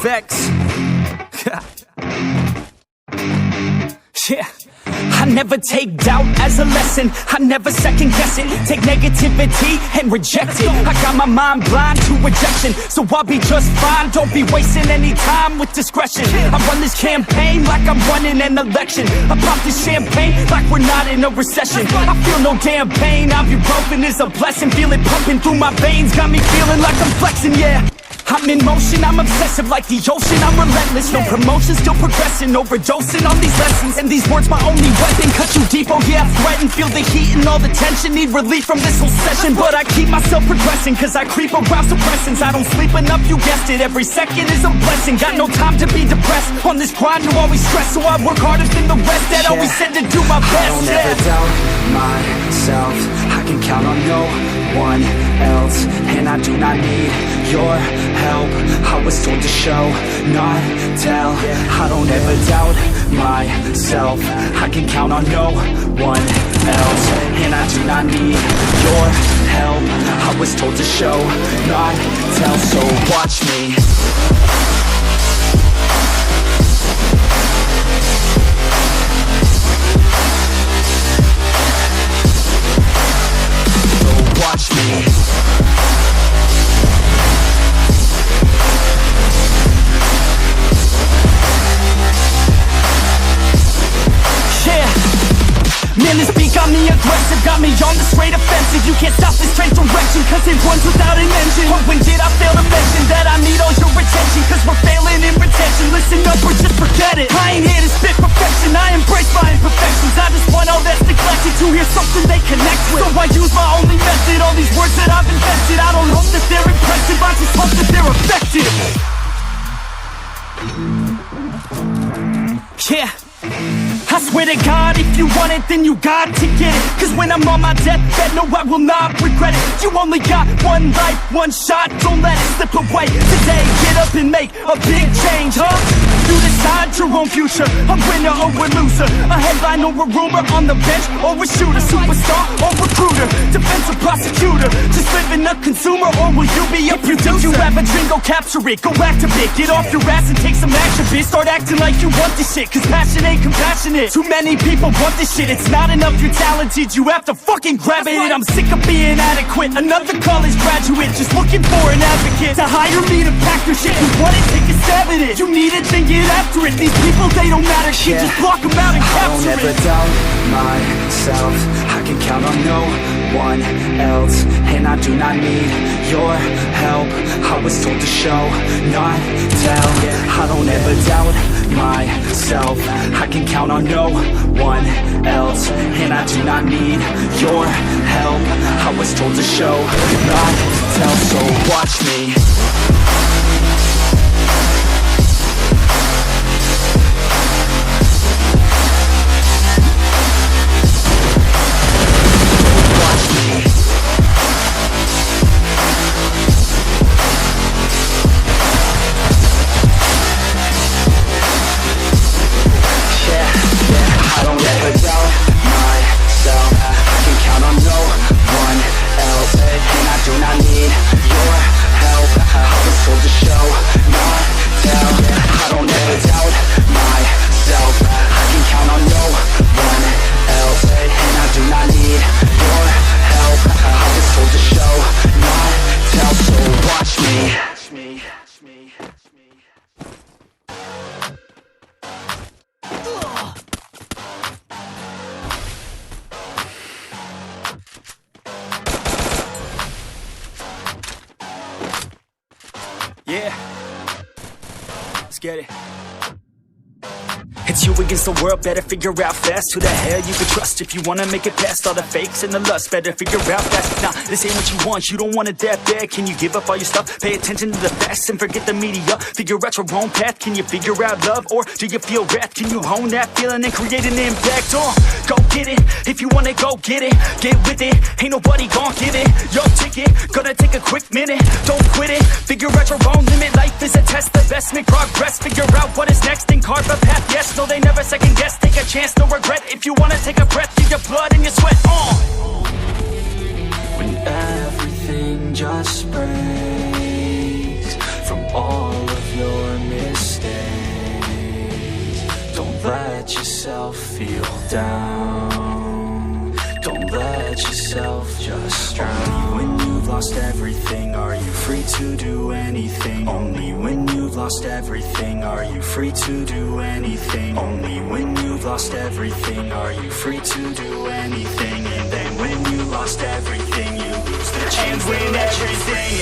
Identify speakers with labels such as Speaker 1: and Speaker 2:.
Speaker 1: effects. Yeah. I never take doubt as a lesson, I never second guess it. Take negativity and reject it. I got my mind blind to rejection, so I'll be just fine. Don't be wasting any time with discretion. I run this campaign like I'm running an election. I pop this champagne like we're not in a recession. I feel no damn pain, ibuprofen is a blessing. Feel it pumping through my veins, got me feeling like I'm flexing, yeah. I'm in motion, I'm obsessive like the ocean, I'm relentless. No promotion, still progressing, overdosing on these lessons. And these words my only weapon, cut you deep, oh yeah, I threaten. Feel the heat and all the tension, need relief from this whole session. But I keep myself progressing, cause I creep around suppressants. I don't sleep enough, you guessed it, every second is a blessing. Got no time to be depressed, on this grind you always stress. So I work harder than the rest, that always said to do my best. I don't ever doubt myself, I can count on no one else. And I do not need your help, I was told to show, not tell. I don't ever doubt myself, I can count on no one else. And I do not need your help, I was told to show, not tell. So watch me. So watch me. Man, this beat got me aggressive, got me on the straight offensive. You can't stop this straight direction, cause it runs without an engine. Oh, when did I fail to mention that I need all your attention? Cause we're failing in retention, listen up or just forget it. I ain't here to spit perfection, I embrace my imperfections. I just want all that's neglected to hear something they connect with. So I use my only method, all these words that I've invested. I don't hope that they're impressive, I just hope that they're effective. Yeah, I swear to God, if you want it, then you got to get it. Cause when I'm on my deathbed, no, I will not regret it. You only got one life, one shot, don't let it slip away. Today, get up and make a big change, huh? You decide your own future, a winner or a loser, a headline or a rumor, on the bench or a shooter, superstar or recruiter, defensive prosecutor, just living a consumer, or will you be a producer? If you have a dream, go capture it, go active it, get off your ass and take some action, bitch. Start acting like you want this shit, cause passion ain't compassionate. Too many people want this shit, it's not enough you're talented, you have to fucking grab it. I'm sick of being adequate, another college graduate, just looking for an advocate to hire me to pack your shit. You want it, take a stab at it, you need it, then get after it. These people, they don't matter, shit, just block them out and capture it. I don't ever doubt myself, I can count on no one else. And I do not need your help, I was told to show, not tell. I don't ever doubt myself, I can count on no one else. And I do not need your help, I was told to show, not tell. So watch me. Yeah, let's get it. It's you against the world, better figure out fast who the hell you can trust if you wanna make it past all the fakes and the lust. Better figure out fast. Nah, this ain't what you want, you don't want it that bad. Can you give up all your stuff? Pay attention to the facts and forget the media. Figure out your own path, can you figure out love? Or do you feel wrath? Can you hone that feeling and create an impact? Go get it, if you want it, go get it. Get with it, ain't nobody gon' give it your ticket, gonna take a quick minute, don't quit it. Figure out your own limit, life is a test, the best make progress. Figure out what is next and carve a path, yes. No, they never second guess, take a chance, no regret. If you wanna take a breath, give your blood and your sweat on.
Speaker 2: When everything just breaks from all of your
Speaker 1: Don't let yourself feel down. Don't let yourself just drown. Only when you've lost everything are you free to do anything. Only when you've lost everything are you free to do anything. Only when you've lost everything are you free to do anything. And then when you lost everything, you lose the chance. And when everything